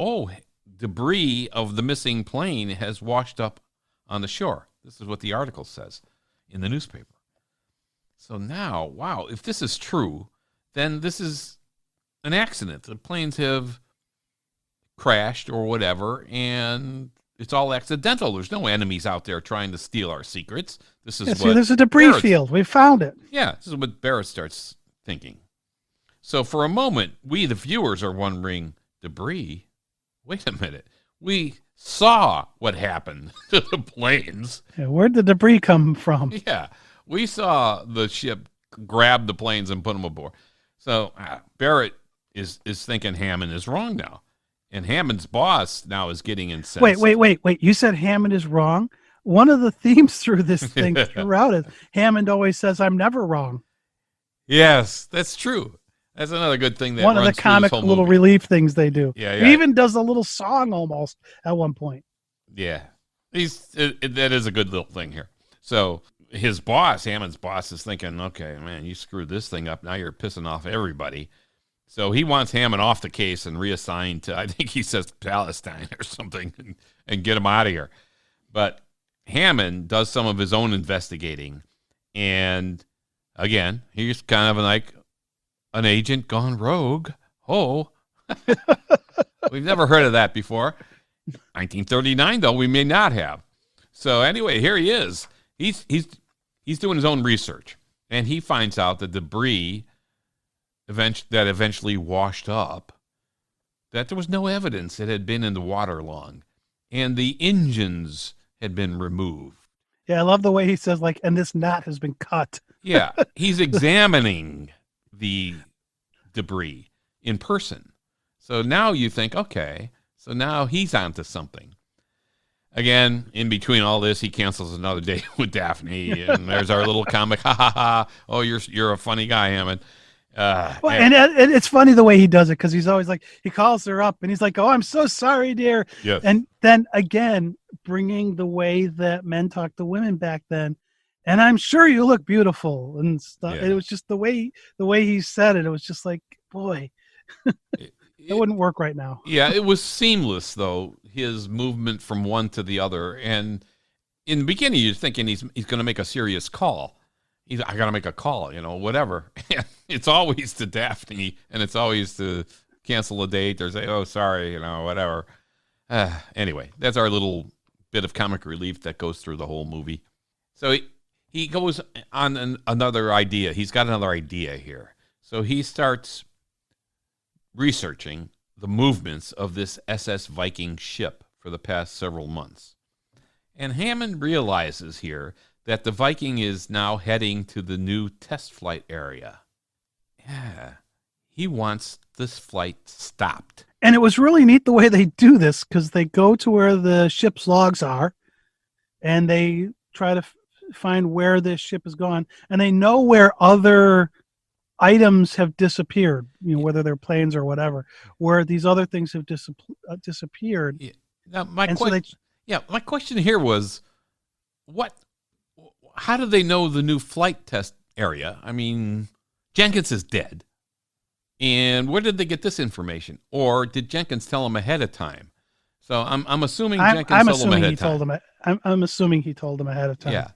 debris of the missing plane has washed up on the shore. This is what the article says in the newspaper. So now, wow, if this is true, then this is an accident. The planes have crashed or whatever, and it's all accidental. There's no enemies out there trying to steal our secrets. This is there's a debris field. We found it. Yeah, this is what Barrett starts thinking. So for a moment, we, the viewers, are wondering, debris? Wait a minute. We saw what happened to the planes. Yeah, where'd the debris come from? Yeah, we saw the ship grab the planes and put them aboard. So Barrett is thinking Hammond is wrong now. And Hammond's boss now is getting incensed. Wait. You said Hammond is wrong? One of the themes through this thing throughout is Hammond always says, I'm never wrong. Yes, that's true. That's another good thing. That one of the comic little relief things they do. Yeah. He even does a little song almost at one point. Yeah. That is a good little thing here. So his boss, Hammond's boss, is thinking, okay, man, you screwed this thing up. Now you're pissing off everybody. So he wants Hammond off the case and reassigned to, I think he says Palestine or something, and get him out of here. But Hammond does some of his own investigating. And again, he's kind of like an agent gone rogue. Oh, we've never heard of that before. 1939, though, we may not have. So anyway, here he is. He's doing his own research, and he finds out the debris that eventually washed up, that there was no evidence it had been in the water long, and the engines had been removed. Yeah, I love the way he says, like, and this knot has been cut. Yeah, he's examining the debris in person. So now you think, okay, so now he's onto something. Again, in between all this, he cancels another date with Daphne, and there's our little comic, ha ha ha. Oh, you're a funny guy, Hammond. And it's funny the way he does it, because he's always like, he calls her up and he's like, oh, I'm so sorry, dear. Yes. And then again, bringing the way that men talk to women back then, and I'm sure you look beautiful and stuff. Yeah. It was just the way he said it. It was just like, boy, it wouldn't work right now. Yeah, it was seamless though, his movement from one to the other. And in the beginning, you're thinking he's going to make a serious call. I got to make a call, whatever. It's always to Daphne, and it's always to cancel a date or say, oh, sorry, whatever. Anyway, that's our little bit of comic relief that goes through the whole movie. So he goes on another idea. He's got another idea here. So he starts researching the movements of this SS Viking ship for the past several months. And Hammond realizes here that the Viking is now heading to the new test flight area. Yeah, he wants this flight stopped. And it was really neat the way they do this, because they go to where the ship's logs are and they try to find where this ship is gone, and they know where other items have disappeared, whether they're planes or whatever, where these other things have disappeared. Yeah. Now, my question here was, how do they know the new flight test area? I mean, Jenkins is dead. And where did they get this information? Or did Jenkins tell him ahead of time? So I'm assuming Jenkins told him ahead of time. I'm assuming he told him ahead of time. Yeah.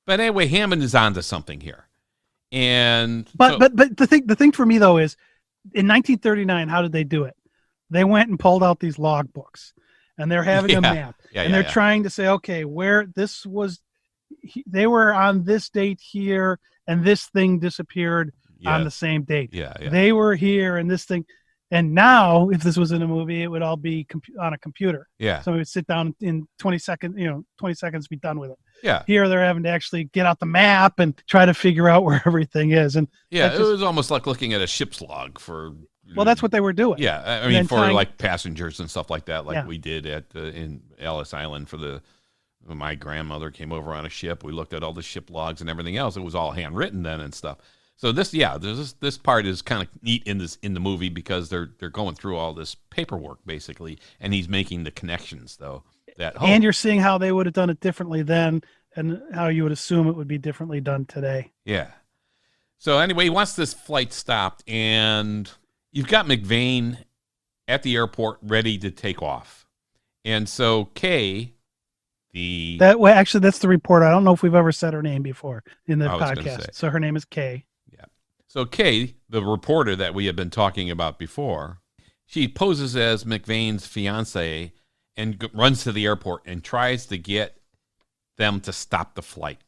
But anyway, Hammond is onto something here. And but the thing for me though is, in 1939, how did they do it? They went and pulled out these log books, and they're having a map, and they're trying to say, okay, where this was, they were on this date here, and this thing disappeared on the same date. They were here, and this thing. And now, if this was in a movie, it would all be on a computer. Yeah. Somebody would sit down in 20 seconds, 20 seconds, be done with it. Yeah. Here, they're having to actually get out the map and try to figure out where everything is. And it was almost like looking at a ship's log for. Well, that's what they were doing. Yeah, I mean, for like passengers and stuff like that, like we did in Ellis Island for my grandmother came over on a ship. We looked at all the ship logs and everything else. It was all handwritten then and stuff. So this part is kind of neat in the movie, because they're going through all this paperwork basically, and he's making the connections though. And you're seeing how they would have done it differently then, and how you would assume it would be differently done today. Yeah. So anyway, he wants this flight stopped, and you've got McVane at the airport ready to take off, and so Kay. Actually, that's the reporter. I don't know if we've ever said her name before in the podcast. So her name is Kay. Yeah. So Kay, the reporter that we have been talking about before, she poses as McVane's fiance and runs to the airport and tries to get them to stop the flight.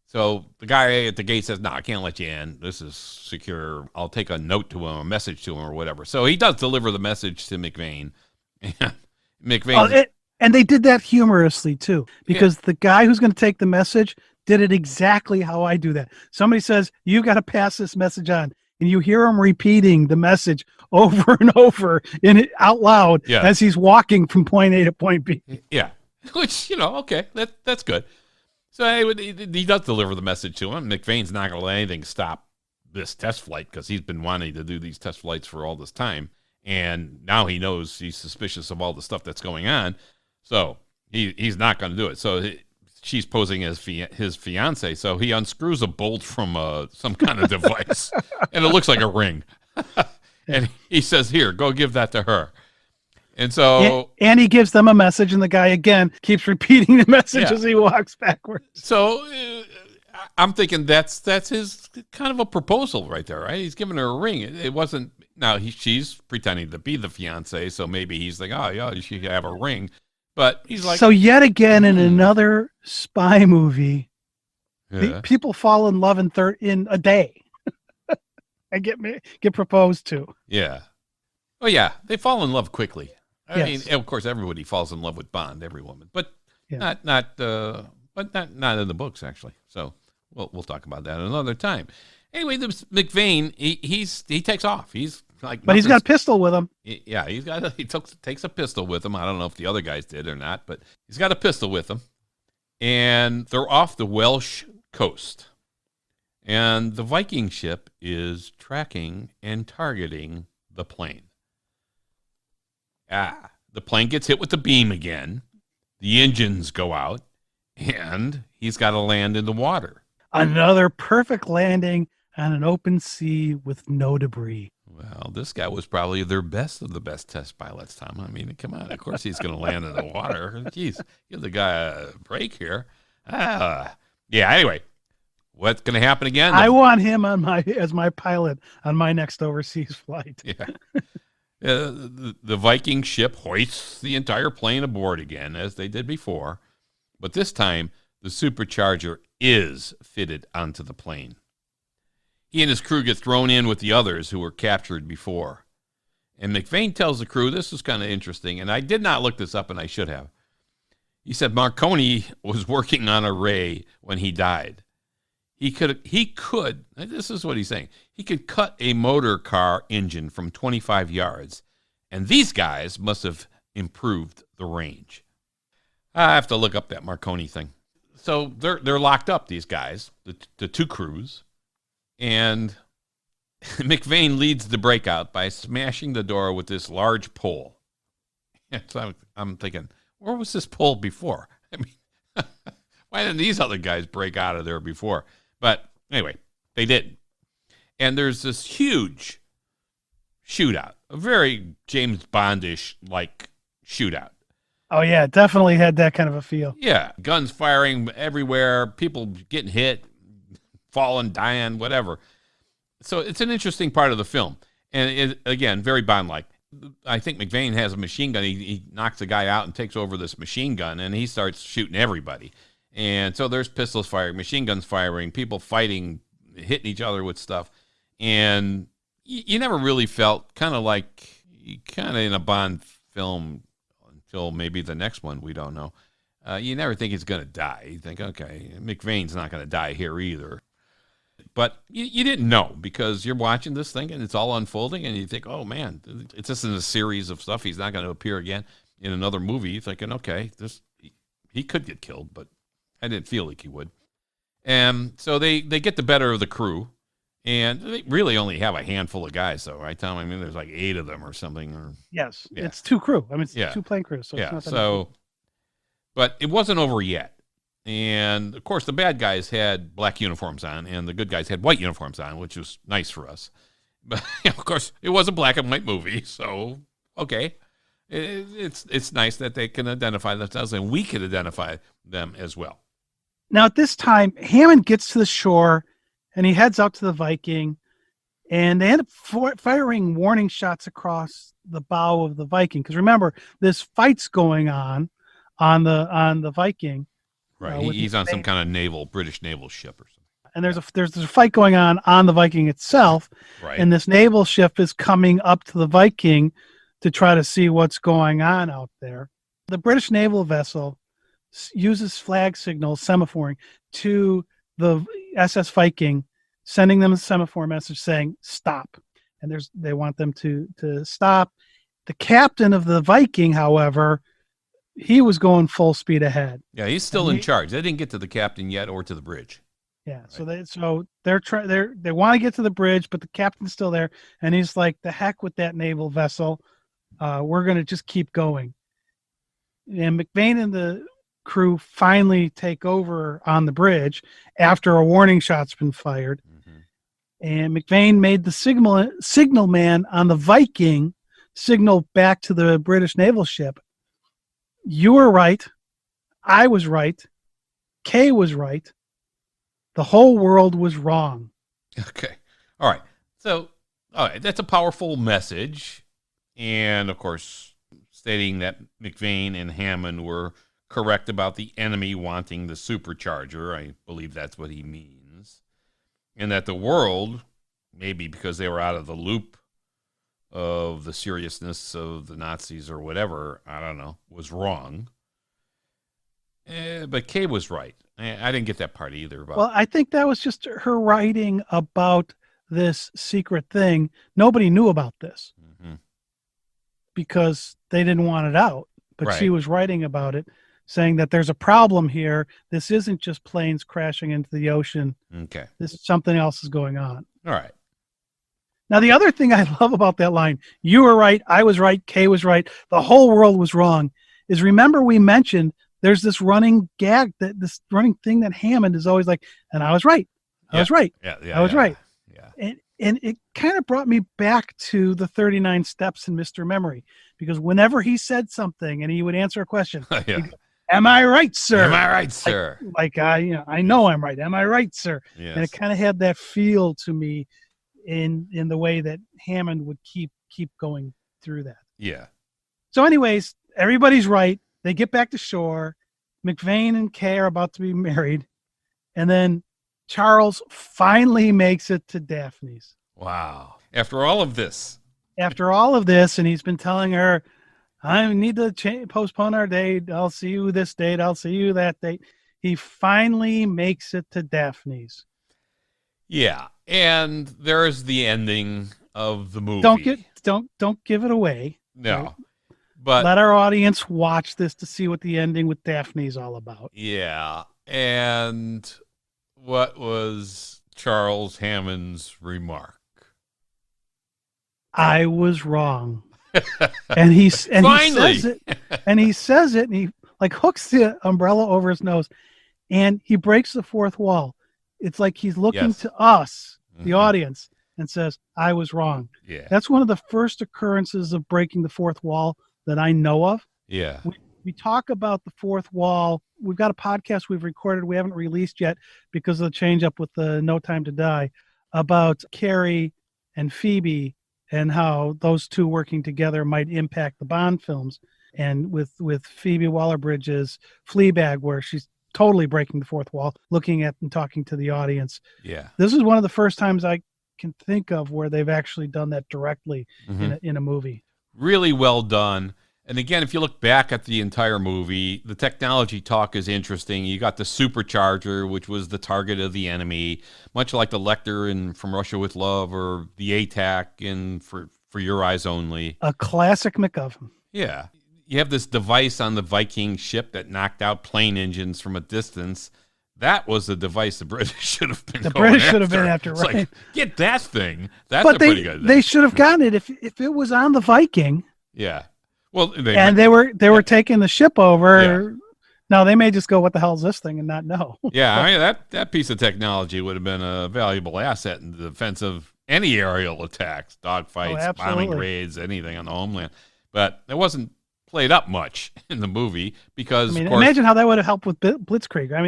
So the guy at the gate says, "No, I can't let you in. This is secure. I'll take a note to him, a message to him, or whatever." So he does deliver the message to McVane. McVane. And they did that humorously too, because the guy who's going to take the message did it exactly how I do that. Somebody says, "You got to pass this message on," and you hear him repeating the message over and over out loud as he's walking from point A to point B. Yeah, which okay, that's good. So he does deliver the message to him. McVane's not going to let anything stop this test flight, because he's been wanting to do these test flights for all this time, and now he knows he's suspicious of all the stuff that's going on. So he's not going to do it. So she's posing as his fiance. So he unscrews a bolt from some kind of device, and it looks like a ring. And he says, "Here, go give that to her." And so, and he gives them a message, and the guy again keeps repeating the message as he walks backwards. So I'm thinking that's his kind of a proposal right there, right? He's giving her a ring. It wasn't. Now she's pretending to be the fiance, so maybe he's like, "Oh yeah, she should have a ring." But he's like, so yet again in another spy movie, people fall in love in a day and get proposed to. Yeah. Oh yeah, they fall in love quickly. I mean, of course, everybody falls in love with Bond, every woman, but not in the books actually. So Well, we'll talk about that another time. Anyway, the McVane, he takes off. He's like, But he's got a pistol with him. Yeah, he takes a pistol with him. I don't know if the other guys did or not, but he's got a pistol with him. And they're off the Welsh coast. And the Viking ship is tracking and targeting the plane. The plane gets hit with the beam again. The engines go out, and he's got to land in the water. Another perfect landing on an open sea with no debris. Well, this guy was probably their best of the best test pilots, Tom. I mean, come on. Of course he's going to land in the water. Jeez, give the guy a break here. Yeah, anyway, what's going to happen again? I want him as my pilot on my next overseas flight. Yeah. The Viking ship hoists the entire plane aboard again, as they did before. But this time, the supercharger is fitted onto the plane. He and his crew get thrown in with the others who were captured before. And McVane tells the crew, this is kind of interesting, and I did not look this up, and I should have. He said Marconi was working on a ray when he died. He could, this is what he's saying, he could cut a motor car engine from 25 yards, and these guys must have improved the range. I have to look up that Marconi thing. So they're locked up, these guys, the two crews, and McVane leads the breakout by smashing the door with this large pole. So I'm thinking, where was this pole before? I mean, why didn't these other guys break out of there before? But anyway, they did. And there's this huge shootout, a very James Bondish like shootout. Oh, yeah, it definitely had that kind of a feel. Yeah, guns firing everywhere, people getting hit, falling, dying, whatever. So it's an interesting part of the film. And again, very Bond-like. I think McVane has a machine gun. He knocks the guy out and takes over this machine gun, and he starts shooting everybody. And so there's pistols firing, machine guns firing, people fighting, hitting each other with stuff. And you never really felt kind of in a Bond film until maybe the next one, we don't know. You never think he's going to die. You think, okay, McVane's not going to die here either. But you didn't know because you're watching this thing and it's all unfolding and you think, oh, man, it's just in a series of stuff. He's not going to appear again in another movie. You're thinking, okay, he could get killed, but I didn't feel like he would. And so they get the better of the crew, and they really only have a handful of guys, though, right, Tom? I mean, there's like 8 of them or something. Yes, yeah. It's 2 crew. I mean, it's 2 plane crews. So yeah, it's not that so, but it wasn't over yet. And, of course, the bad guys had black uniforms on, and the good guys had white uniforms on, which was nice for us. But, of course, it was a black and white movie, so, okay. It's nice that they can identify themselves, and we can identify them as well. Now, at this time, Hammond gets to the shore, and he heads out to the Viking, and they end up firing warning shots across the bow of the Viking. Because remember, this fight's going on the Viking. Right, he's on some kind of British naval ship or something. And there's a fight going on the Viking itself, right. And this naval ship is coming up to the Viking to try to see what's going on out there. The British naval vessel uses flag signals, semaphoring, to the SS Viking, sending them a semaphore message saying, stop. And they want them to stop. The captain of the Viking, however, he was going full speed ahead. Yeah, he's still in charge. They didn't get to the captain yet or to the bridge. Yeah, right. So they want to get to the bridge, but the captain's still there, and he's like, "The heck with that naval vessel, we're gonna just keep going." And McVane and the crew finally take over on the bridge after a warning shot's been fired, and McVane made the signal man on the Viking signal back to the British naval ship. You were right. I was right. Kay was right. The whole world was wrong. Okay. All right. So, all right, that's a powerful message. And, of course, stating that McVane and Hammond were correct about the enemy wanting the supercharger. I believe that's what he means. And that the world, maybe because they were out of the loop of the seriousness of the Nazis or whatever, I don't know, was wrong. But Kay was right. I didn't get that part either. But Well, I think that was just her writing about this secret thing. Nobody knew about this because they didn't want it out. But she Right. was writing about it, saying that there's a problem here. This isn't just planes crashing into the ocean. Okay. This is something else is going on. All right. Now, the other thing I love about that line, you were right, I was right, Kay was right, the whole world was wrong, is remember we mentioned there's this running gag, this running thing that Hammond is always like, and I was right. I was right. Yeah. I was right. Yeah. And it kind of brought me back to the 39 steps in Mr. Memory, because whenever he said something and he would answer a question, Yeah. he'd go, am I right, sir? Am I right, sir? Like I know I'm right. Am I right, sir? Yes. And it kind of had that feel to me in the way that Hammond would keep going through that. Yeah. So anyways, everybody's right. They get back to shore. McVane and Kay are about to be married. And then Charles finally makes it to Daphne's. Wow. After all of this. After all of this, and he's been telling her, I need to postpone our date. I'll see you this date. I'll see you that date. He finally makes it to Daphne's. Yeah. And there's the ending of the movie. Don't give it away. No. Right? But let our audience watch this to see what the ending with Daphne's all about. yeah. And what was Charles Hammond's remark? I was wrong. and he says it, and he like hooks the umbrella over his nose, and he breaks the fourth wall. It's like he's looking to us, the audience, and says, I was wrong. Yeah. That's one of the first occurrences of breaking the fourth wall that I know of. Yeah. We talk about the fourth wall. We've got a podcast we've recorded, we haven't released yet because of the change up with the No Time to Die, about Carrie and Phoebe and how those two working together might impact the Bond films. And with Phoebe Waller-Bridge's Fleabag, where she's totally breaking the fourth wall, looking at and talking to the audience. Yeah. This is one of the first times I can think of where they've actually done that directly in a movie. Really well done. And again, if you look back at the entire movie, the technology talk is interesting. You got the supercharger, which was the target of the enemy, much like the Lecter in From Russia with Love or the ATAC in For Your Eyes Only. A classic MacGuffin. Yeah. You have this device on the Viking ship that knocked out plane engines from a distance. That was the device the British should have been. The British should have been after, it's right? Like, get that thing. That's a pretty good thing. They should have gotten it if it was on the Viking. Yeah. Well, they were taking the ship over. Yeah. Now they may just go, "What the hell is this thing?" and not know. Yeah, I mean, that piece of technology would have been a valuable asset in the defense of any aerial attacks, dogfights, bombing raids, anything on the homeland. But it wasn't played up much in the movie because, I mean, of course, imagine how that would have helped with Blitzkrieg. I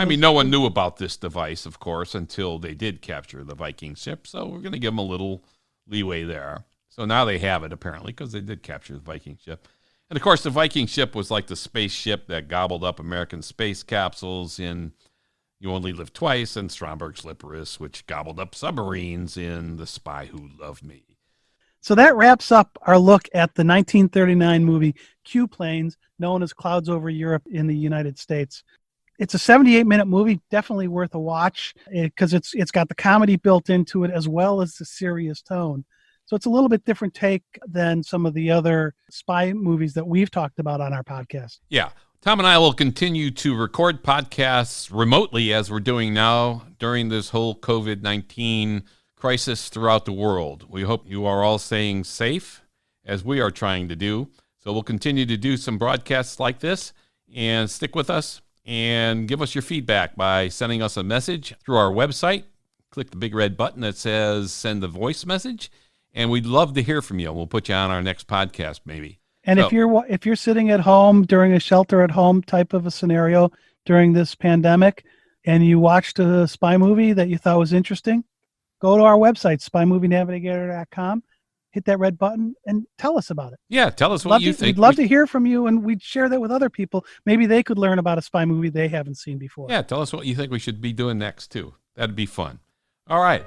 mean, no one knew about this device, of course, until they did capture the Viking ship. So we're going to give them a little leeway there. So now they have it, apparently, because they did capture the Viking ship. And, of course, the Viking ship was like the spaceship that gobbled up American space capsules in You Only Live Twice and Stromberg's Slipperis, which gobbled up submarines in The Spy Who Loved Me. So that wraps up our look at the 1939 movie Q Planes, known as Clouds Over Europe in the United States. It's a 78-minute movie, definitely worth a watch because it's got the comedy built into it as well as the serious tone. So it's a little bit different take than some of the other spy movies that we've talked about on our podcast. Yeah. Tom and I will continue to record podcasts remotely as we're doing now during this whole COVID-19 crisis throughout the world. We hope you are all staying safe as we are trying to do. So we'll continue to do some broadcasts like this, and stick with us and give us your feedback by sending us a message through our website. Click the big red button that says send a voice message. And we'd love to hear from you. We'll put you on our next podcast, maybe. And if you're sitting at home during a shelter-at-home type of a scenario during this pandemic, and you watched a spy movie that you thought was interesting, go to our website, spymovienavigator.com, hit that red button, and tell us about it. Yeah, tell us what you think. We'd love to hear from you, and we'd share that with other people. Maybe they could learn about a spy movie they haven't seen before. Yeah, tell us what you think we should be doing next, too. That'd be fun. All right.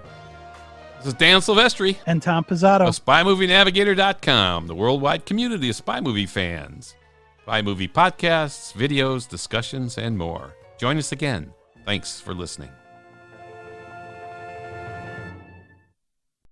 This is Dan Silvestri. And Tom Pizzato. Of SpyMovieNavigator.com, the worldwide community of spy movie fans. Spy movie podcasts, videos, discussions, and more. Join us again. Thanks for listening.